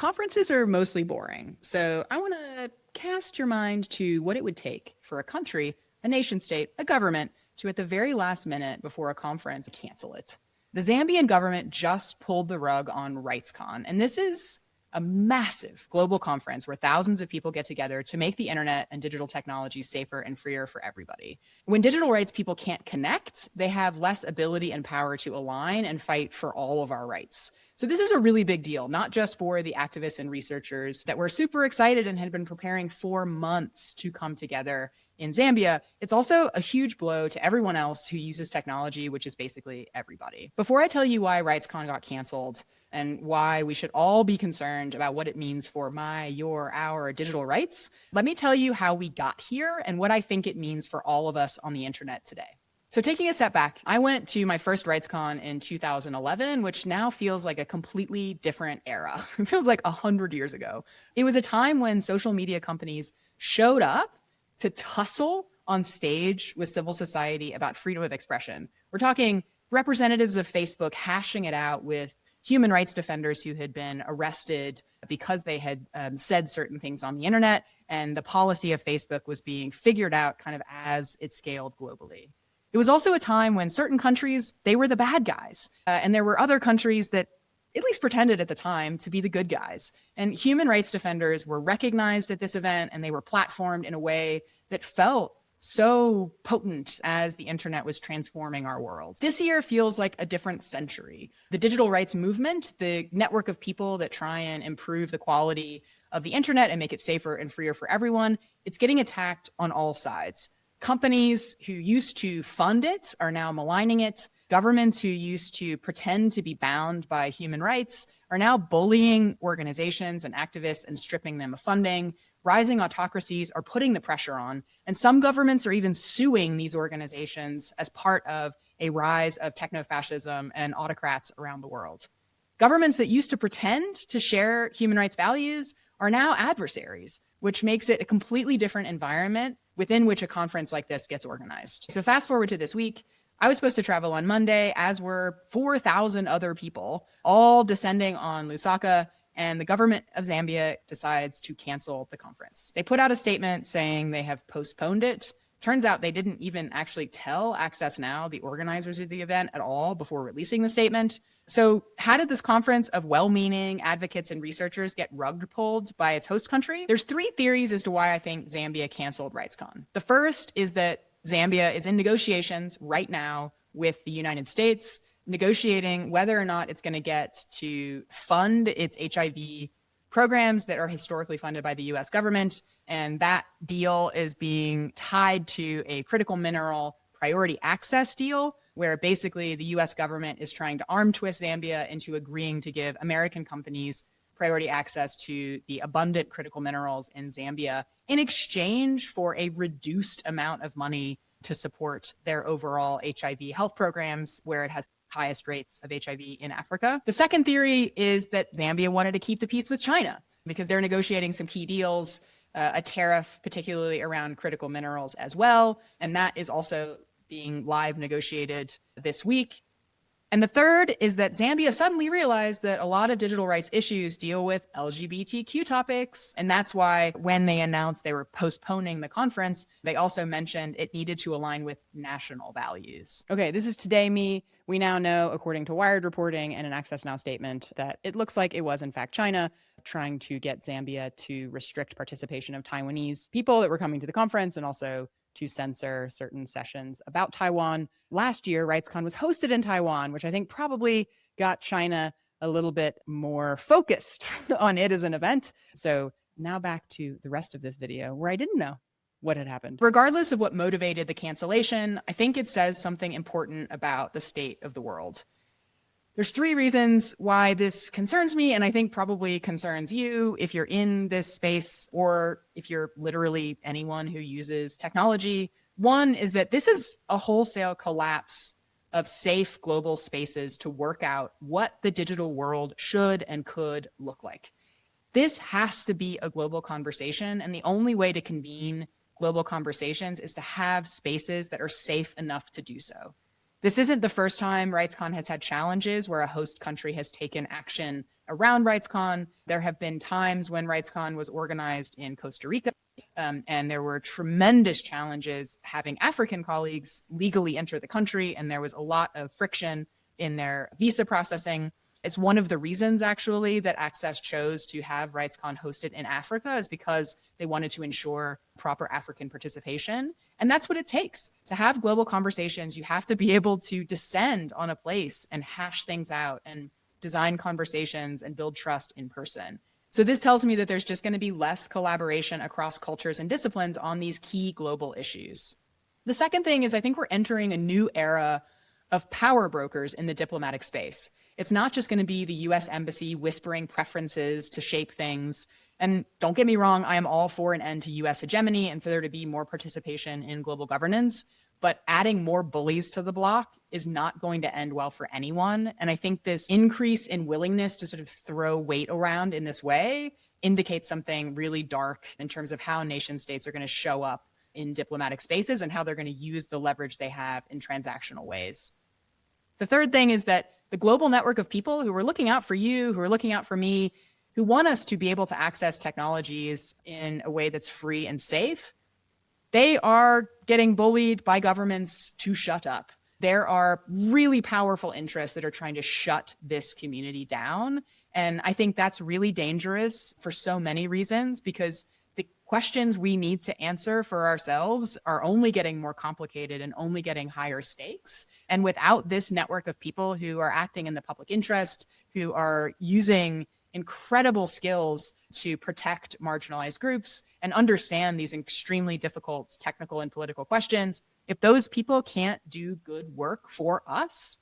Conferences are mostly boring, so I want to cast your mind to what it would take for a country, a nation state, a government to, at the very last minute before a conference, cancel it. The Zambian government just pulled the rug on RightsCon, and this is a massive global conference where thousands of people get together to make the internet and digital technology safer and freer for everybody. When digital rights people can't connect, they have less ability and power to align and fight for all of our rights. So this is a really big deal, not just for the activists and researchers that were super excited and had been preparing for months to come together in Zambia. It's also a huge blow to everyone else who uses technology, which is basically everybody. Before I tell you why RightsCon got canceled and why we should all be concerned about what it means for my, your, our digital rights, let me tell you how we got here and what I think it means for all of us on the internet today. So taking a step back, I went to my first RightsCon in 2011, which now feels like a completely different era. It feels like 100 years ago. It was a time when social media companies showed up to tussle on stage with civil society about freedom of expression. We're talking representatives of Facebook hashing it out with human rights defenders who had been arrested because they had said certain things on the internet, and the policy of Facebook was being figured out kind of as it scaled globally. It was also a time when certain countries, they were the bad guys, and there were other countries that at least pretended at the time to be the good guys. And human rights defenders were recognized at this event, and they were platformed in a way that felt so potent as the internet was transforming our world. This year feels like a different century. The digital rights movement, the network of people that try and improve the quality of the internet and make it safer and freer for everyone, it's getting attacked on all sides. Companies who used to fund it are now maligning it. Governments who used to pretend to be bound by human rights are now bullying organizations and activists and stripping them of funding. Rising autocracies are putting the pressure on, and some governments are even suing these organizations as part of a rise of techno-fascism and autocrats around the world. Governments that used to pretend to share human rights values are now adversaries, which makes it a completely different environment within which a conference like this gets organized. So fast forward to this week, I was supposed to travel on Monday, as were 4,000 other people, all descending on Lusaka, and the government of Zambia decides to cancel the conference. They put out a statement saying they have postponed it. Turns out they didn't even actually tell Access Now, the organizers of the event, at all before releasing the statement. So how did this conference of well-meaning advocates and researchers get rug pulled by its host country? There's three theories as to why I think Zambia canceled RightsCon. The first is that Zambia is in negotiations right now with the United States, negotiating whether or not it's going to get to fund its HIV programs that are historically funded by the US government. And that deal is being tied to a critical mineral priority access deal, where basically the US government is trying to arm twist Zambia into agreeing to give American companies priority access to the abundant critical minerals in Zambia in exchange for a reduced amount of money to support their overall HIV health programs, where it has highest rates of HIV in Africa. The second theory is that Zambia wanted to keep the peace with China because they're negotiating some key deals, a tariff particularly around critical minerals as well, and that is also being live negotiated this week. And the third is that Zambia suddenly realized that a lot of digital rights issues deal with LGBTQ topics. And that's why when they announced they were postponing the conference, they also mentioned it needed to align with national values. Okay, this is Today Me. We now know, according to Wired reporting and an Access Now statement, that it looks like it was in fact China trying to get Zambia to restrict participation of Taiwanese people that were coming to the conference, and also to censor certain sessions about Taiwan. Last year, RightsCon was hosted in Taiwan, which I think probably got China a little bit more focused on it as an event. So now back to the rest of this video where I didn't know what had happened. Regardless of what motivated the cancellation, I think it says something important about the state of the world. There's three reasons why this concerns me, and I think probably concerns you if you're in this space or if you're literally anyone who uses technology. One is that this is a wholesale collapse of safe global spaces to work out what the digital world should and could look like. This has to be a global conversation, and the only way to convene global conversations is to have spaces that are safe enough to do so. This isn't the first time RightsCon has had challenges where a host country has taken action around RightsCon. There have been times when RightsCon was organized in Costa Rica, and there were tremendous challenges having African colleagues legally enter the country, and there was a lot of friction in their visa processing. It's one of the reasons, actually, that Access chose to have RightsCon hosted in Africa, is because they wanted to ensure proper African participation. And that's what it takes. To have global conversations, you have to be able to descend on a place and hash things out and design conversations and build trust in person. So this tells me that there's just going to be less collaboration across cultures and disciplines on these key global issues. The second thing is I think we're entering a new era of power brokers in the diplomatic space. It's not just going to be the US embassy whispering preferences to shape things. And don't get me wrong, I am all for an end to US hegemony and for there to be more participation in global governance. But adding more bullies to the block is not going to end well for anyone. And I think this increase in willingness to sort of throw weight around in this way indicates something really dark in terms of how nation states are going to show up in diplomatic spaces and how they're going to use the leverage they have in transactional ways. The third thing is that the global network of people who are looking out for you, who are looking out for me, who want us to be able to access technologies in a way that's free and safe, they are getting bullied by governments to shut up. There are really powerful interests that are trying to shut this community down. And I think that's really dangerous for so many reasons, because the questions we need to answer for ourselves are only getting more complicated and only getting higher stakes. And without this network of people who are acting in the public interest, who are using incredible skills to protect marginalized groups and understand these extremely difficult technical and political questions, if those people can't do good work for us,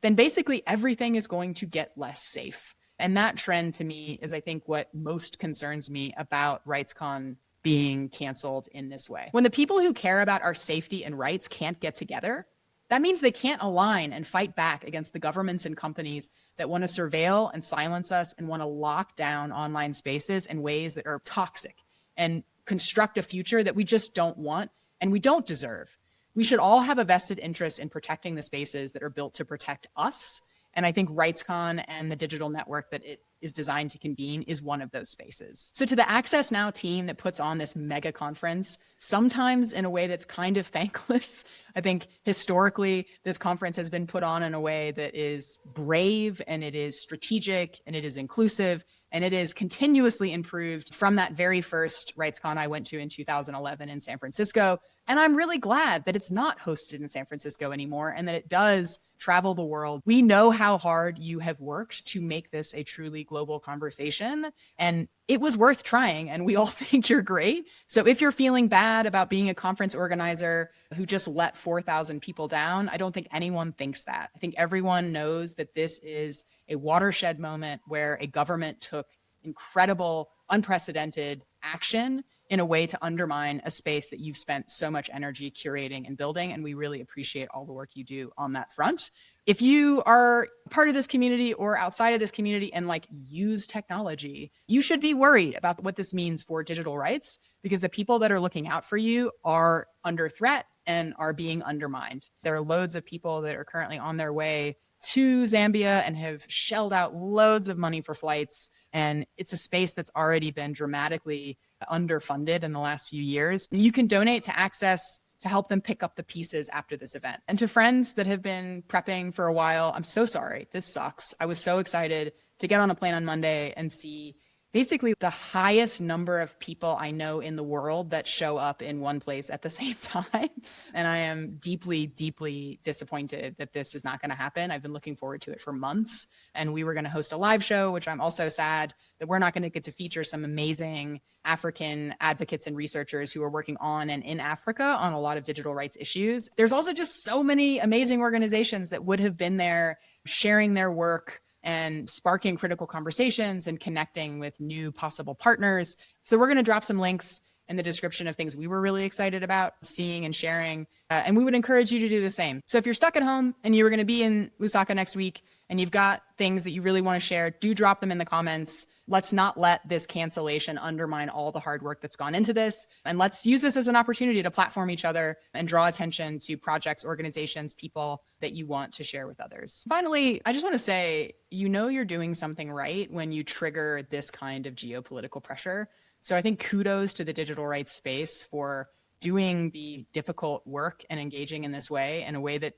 then basically everything is going to get less safe. And that trend to me is, I think, what most concerns me about RightsCon being canceled in this way. When the people who care about our safety and rights can't get together, that means they can't align and fight back against the governments and companies that want to surveil and silence us and want to lock down online spaces in ways that are toxic and construct a future that we just don't want and we don't deserve. We should all have a vested interest in protecting the spaces that are built to protect us. And I think RightsCon and the digital network that it is designed to convene is one of those spaces. So to the Access Now team that puts on this mega conference, sometimes in a way that's kind of thankless, I think historically this conference has been put on in a way that is brave and it is strategic and it is inclusive and it is continuously improved from that very first RightsCon I went to in 2011 in San Francisco. And I'm really glad that it's not hosted in San Francisco anymore and that it does travel the world. We know how hard you have worked to make this a truly global conversation, and it was worth trying, and we all think you're great. So if you're feeling bad about being a conference organizer who just let 4,000 people down, I don't think anyone thinks that. I think everyone knows that this is a watershed moment where a government took incredible, unprecedented action in a way to undermine a space that you've spent so much energy curating and building. And we really appreciate all the work you do on that front. If you are part of this community or outside of this community and use technology, you should be worried about what this means for digital rights, because the people that are looking out for you are under threat and are being undermined. There are loads of people that are currently on their way to Zambia and have shelled out loads of money for flights. And it's a space that's already been dramatically underfunded in the last few years. You can donate to Access to help them pick up the pieces after this event. And to friends that have been prepping for a while, I'm so sorry. This sucks. I was so excited to get on a plane on Monday and see basically the highest number of people I know in the world that show up in one place at the same time. And I am deeply, deeply disappointed that this is not going to happen. I've been looking forward to it for months. And we were going to host a live show, which I'm also sad that we're not going to get to feature some amazing African advocates and researchers who are working on and in Africa on a lot of digital rights issues. There's also just so many amazing organizations that would have been there sharing their work and sparking critical conversations and connecting with new possible partners. So we're going to drop some links in the description of things we were really excited about seeing and sharing. And we would encourage you to do the same. So if you're stuck at home and you were going to be in Lusaka next week, and you've got things that you really want to share, do drop them in the comments. Let's not let this cancellation undermine all the hard work that's gone into this. And let's use this as an opportunity to platform each other and draw attention to projects, organizations, people that you want to share with others. Finally, I just want to say, you're doing something right when you trigger this kind of geopolitical pressure. So I think kudos to the digital rights space for doing the difficult work and engaging in this way, in a way that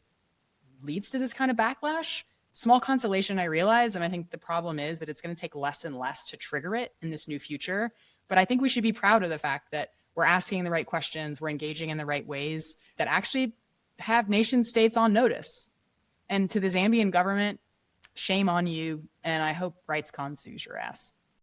leads to this kind of backlash. Small consolation, I realize, and I think the problem is that it's going to take less and less to trigger it in this new future. But I think we should be proud of the fact that we're asking the right questions, we're engaging in the right ways that actually have nation states on notice. And to the Zambian government, shame on you, and I hope RightsCon sues your ass.